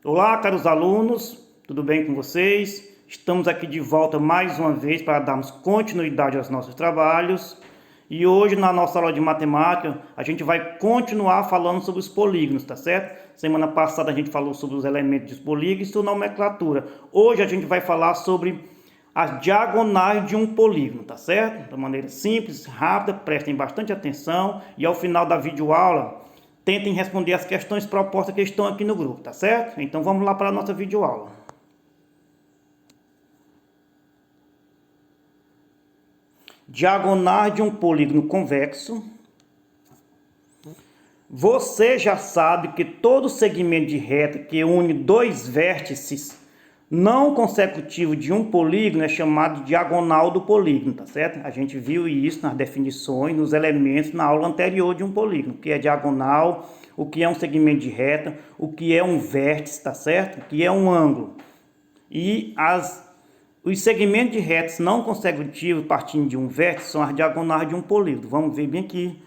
Olá, caros alunos, tudo bem com vocês? Estamos aqui de volta mais uma vez para darmos continuidade aos nossos trabalhos. E hoje, na nossa aula de matemática, a gente vai continuar falando sobre os polígonos, tá certo? Semana passada a gente falou sobre os elementos dos polígonos e sua nomenclatura. Hoje a gente vai falar sobre as diagonais de um polígono, tá certo? De maneira simples, rápida, prestem bastante atenção e ao final da videoaula tentem responder as questões propostas que estão aqui no grupo, tá certo? Então vamos lá para a nossa videoaula. Diagonais de um polígono convexo. Você já sabe que todo segmento de reta que une dois vértices não consecutivos de um polígono é chamado de diagonal do polígono, tá certo? A gente viu isso nas definições, nos elementos na aula anterior de um polígono, o que é diagonal, o que é um segmento de reta, o que é um vértice, tá certo? O que é um ângulo. E os segmentos de retas não consecutivos partindo de um vértice são as diagonais de um polígono. Vamos ver bem aqui,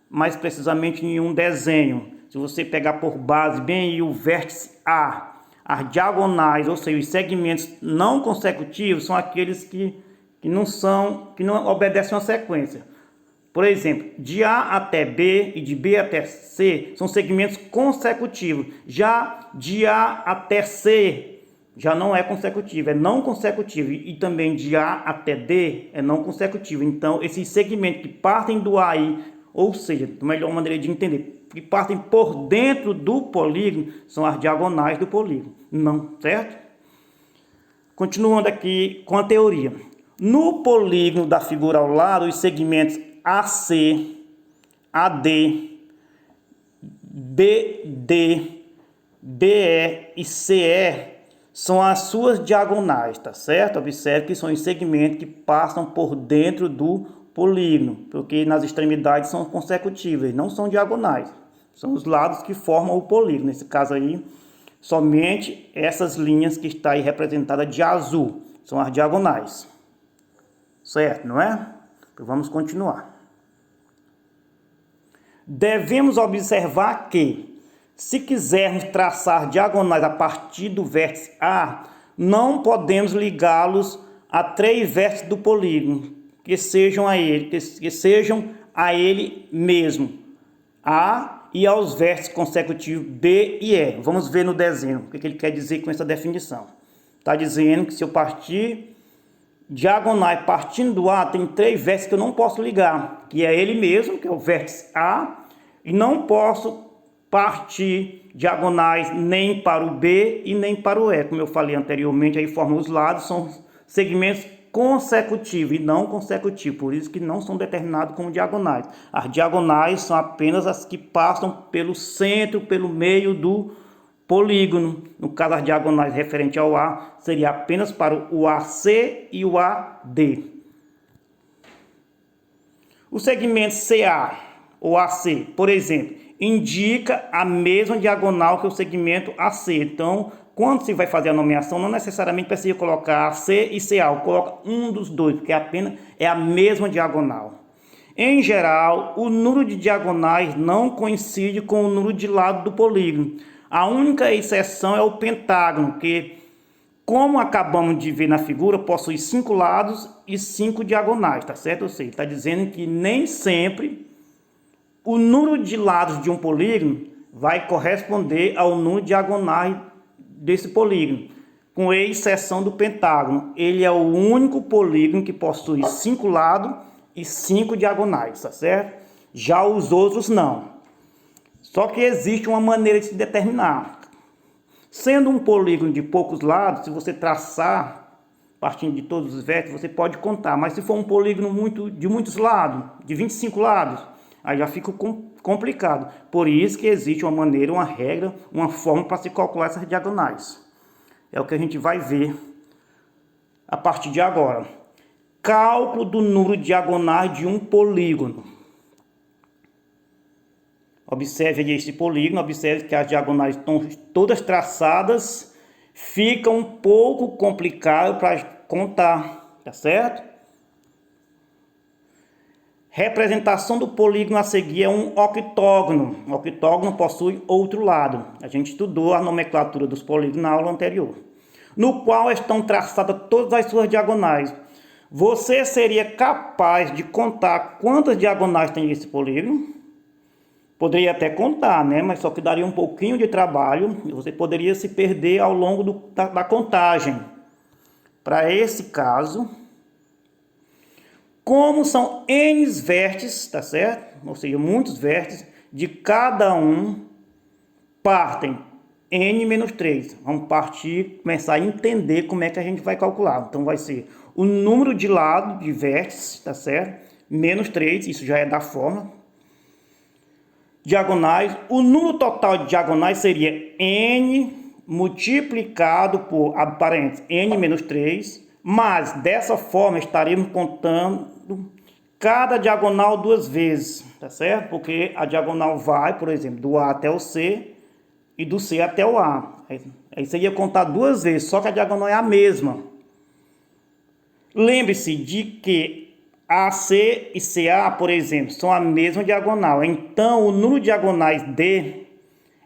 mais precisamente em um desenho. Se você pegar por base bem aí o vértice A, as diagonais, ou seja, os segmentos não consecutivos são aqueles que não obedecem uma sequência. Por exemplo, de A até B e de B até C são segmentos consecutivos. Já de A até C já não é consecutivo, é não consecutivo. E também de A até D é não consecutivo. Então, esses segmentos que partem do A aí, ou seja, a melhor maneira de entender, que partem por dentro do polígono, são as diagonais do polígono. Não, certo? Continuando aqui com a teoria. No polígono da figura ao lado, os segmentos AC, AD, BD, BE e CE são as suas diagonais, tá certo? Observe que são os segmentos que passam por dentro do polígono, porque nas extremidades são consecutivas, não são diagonais. São os lados que formam o polígono. Nesse caso aí, somente essas linhas que está aí representada de azul são as diagonais. Certo, não é? Então vamos continuar. Devemos observar que, se quisermos traçar diagonais a partir do vértice A, não podemos ligá-los a três vértices do polígono, que sejam a ele mesmo, A, e aos vértices consecutivos B e E. Vamos ver no desenho o que ele quer dizer com essa definição. Está dizendo que se eu partir diagonais partindo do A, tem três vértices que eu não posso ligar, que é ele mesmo, que é o vértice A, e não posso partir diagonais nem para o B e nem para o E. Como eu falei anteriormente, aí formam os lados, são segmentos consecutivos e não consecutivos, por isso que não são determinados como diagonais. As diagonais são apenas as que passam pelo centro, pelo meio do polígono. No caso, as diagonais referente ao A seria apenas para o AC e o AD. O segmento CA ou AC, por exemplo, indica a mesma diagonal que o segmento AC. Então, quando se vai fazer a nomeação, não necessariamente precisa colocar AC e CA, coloca um dos dois, porque apenas é a mesma diagonal. Em geral, o número de diagonais não coincide com o número de lados do polígono. A única exceção é o pentágono, que, como acabamos de ver na figura, possui 5 lados e 5 diagonais, tá certo? Ou seja, está dizendo que nem sempre o número de lados de um polígono vai corresponder ao número de diagonais desse polígono, com exceção do pentágono. Ele é o único polígono que possui 5 lados e 5 diagonais, tá certo? Já os outros não. Só que existe uma maneira de se determinar. Sendo um polígono de poucos lados, se você traçar partindo de todos os vértices, você pode contar. Mas se for um polígono de muitos lados, de 25 lados, aí já fica complicado. Por isso que existe uma maneira, uma regra, uma forma para se calcular essas diagonais. É o que a gente vai ver a partir de agora. Cálculo do número de diagonais de um polígono. Observe aí esse polígono, observe que as diagonais estão todas traçadas. Fica um pouco complicado para contar, tá certo? Representação do polígono a seguir é um octógono. O octógono possui outro lado. A gente estudou a nomenclatura dos polígonos na aula anterior, no qual estão traçadas todas as suas diagonais. Você seria capaz de contar quantas diagonais tem esse polígono? Poderia até contar, né? Mas só que daria um pouquinho de trabalho e você poderia se perder ao longo da contagem. Para esse caso, como são N vértices, tá certo? Ou seja, muitos vértices, de cada um partem N menos 3. Vamos partir, começar a entender como é que a gente vai calcular. Então vai ser o número de lado de vértices, tá certo? Menos 3, isso já é da forma. Diagonais, o número total de diagonais seria N multiplicado por, abre parênteses, N menos 3, mas dessa forma estaremos contando cada diagonal duas vezes, tá certo? Porque a diagonal vai, por exemplo, do A até o C e do C até o A. Aí você ia contar duas vezes, só que a diagonal é a mesma. Lembre-se de que AC e CA, por exemplo, são a mesma diagonal. Então, o número de diagonais D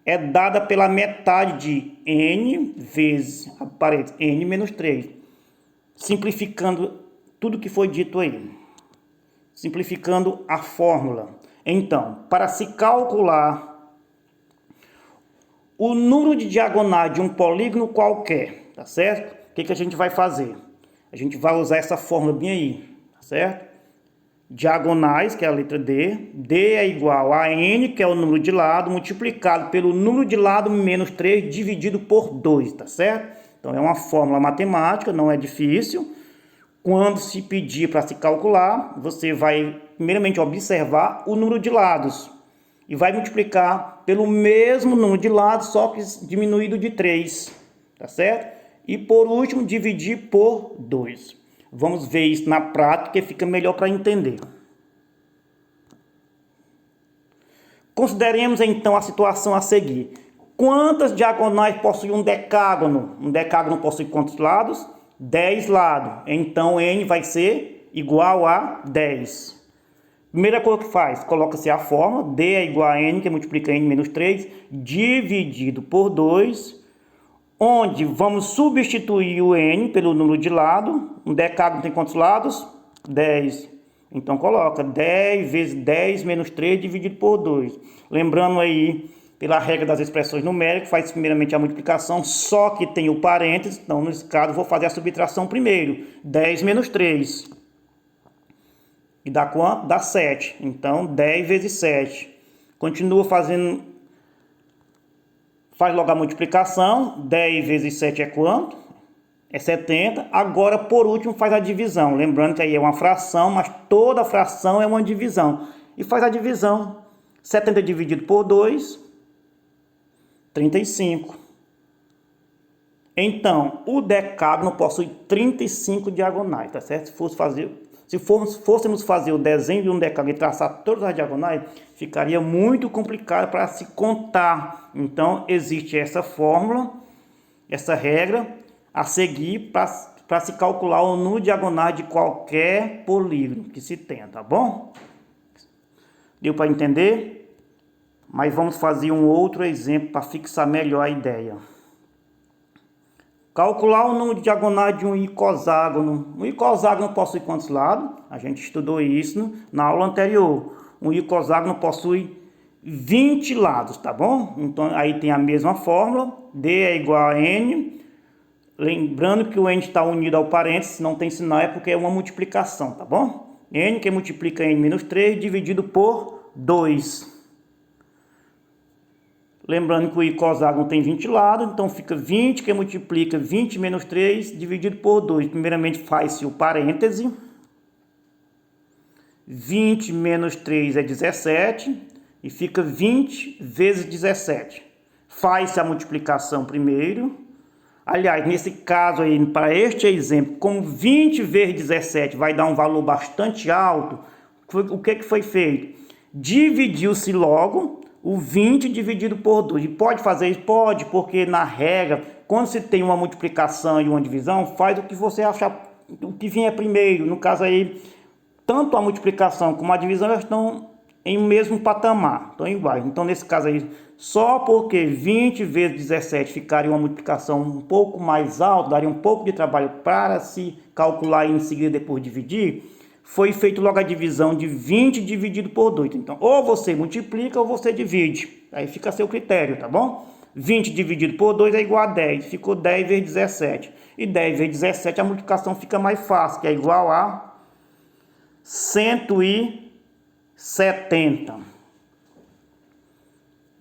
é dada pela metade de N vezes, aparece, N menos 3. Simplificando tudo que foi dito aí. Simplificando a fórmula. Então, para se calcular o número de diagonais de um polígono qualquer, tá certo? O que a gente vai fazer? A gente vai usar essa fórmula bem aí, tá certo? Diagonais, que é a letra D. D é igual a N, que é o número de lado, multiplicado pelo número de lado menos 3, dividido por 2, tá certo? Então, é uma fórmula matemática, não é difícil. Quando se pedir para se calcular, você vai primeiramente observar o número de lados e vai multiplicar pelo mesmo número de lados, só que diminuído de 3, tá certo? E por último, dividir por 2. Vamos ver isso na prática, que fica melhor para entender. Consideremos então a situação a seguir. Quantas diagonais possui um decágono? Um decágono possui quantos lados? 10 lados. Então, N vai ser igual a 10. Primeira coisa que faz, coloca-se a fórmula. D é igual a N, que multiplica N menos 3, dividido por 2, onde vamos substituir o N pelo número de lado. Um decágono tem quantos lados? 10. Então, coloca 10 vezes 10 menos 3 dividido por 2. Lembrando aí, pela regra das expressões numéricas, faz primeiramente a multiplicação, só que tem o parênteses. Então, nesse caso, vou fazer a subtração primeiro. 10 menos 3. E dá quanto? Dá 7. Então, 10 vezes 7. Continua fazendo... Faz logo a multiplicação. 10 vezes 7 é quanto? É 70. Agora, por último, faz a divisão. Lembrando que aí é uma fração, mas toda fração é uma divisão. E faz a divisão. 70 dividido por 2... 35. Então, o decágono possui 35 diagonais, tá certo? Se fôssemos fazer o desenho de um decágono e traçar todas as diagonais, ficaria muito complicado para se contar. Então, existe essa fórmula, essa regra a seguir para se calcular o número de diagonais de qualquer polígono que se tenha, tá bom? Deu para entender? Mas vamos fazer um outro exemplo para fixar melhor a ideia. Calcular o número de diagonais de um icoságono. Um icoságono possui quantos lados? A gente estudou isso na aula anterior. Um icoságono possui 20 lados, tá bom? Então, aí tem a mesma fórmula. D é igual a N. Lembrando que o N está unido ao parênteses, não tem sinal, é porque é uma multiplicação, tá bom? N que multiplica N menos 3 dividido por 2. Lembrando que o icoságono tem 20 lados, então fica 20 que multiplica 20 menos 3 dividido por 2. Primeiramente faz-se o parêntese. 20 menos 3 é 17 e fica 20 vezes 17. Faz-se a multiplicação primeiro. Aliás, nesse caso aí, para este exemplo, como 20 vezes 17 vai dar um valor bastante alto, o que foi feito? Dividiu-se logo o 20 dividido por 2. E pode fazer isso? Pode, porque na regra, quando se tem uma multiplicação e uma divisão, faz o que você achar, o que vier primeiro. No caso aí, tanto a multiplicação como a divisão elas estão em o mesmo patamar, estão iguais. Então, nesse caso aí, só porque 20 vezes 17 ficaria uma multiplicação um pouco mais alta, daria um pouco de trabalho para se calcular e em seguida depois dividir, foi feito logo a divisão de 20 dividido por 2. Então, ou você multiplica ou você divide. Aí fica a seu critério, tá bom? 20 dividido por 2 é igual a 10. Ficou 10 vezes 17. E 10 vezes 17 a multiplicação fica mais fácil, que é igual a 170.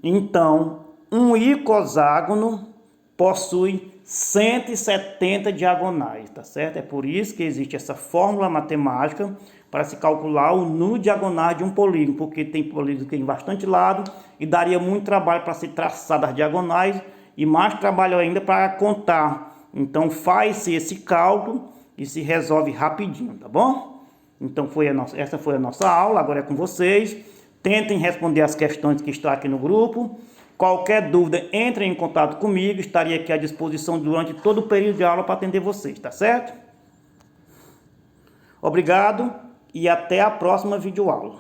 Então, um icosságono possui 170 diagonais, tá certo? É por isso que existe essa fórmula matemática para se calcular o número diagonal de um polígono, porque tem polígono que tem bastante lado e daria muito trabalho para se traçar as diagonais e mais trabalho ainda para contar. Então, faz-se esse cálculo e se resolve rapidinho, tá bom? Então, essa foi a nossa aula, agora é com vocês. Tentem responder as questões que estão aqui no grupo. Qualquer dúvida, entrem em contato comigo. Estarei aqui à disposição durante todo o período de aula para atender vocês, tá certo? Obrigado e até a próxima videoaula.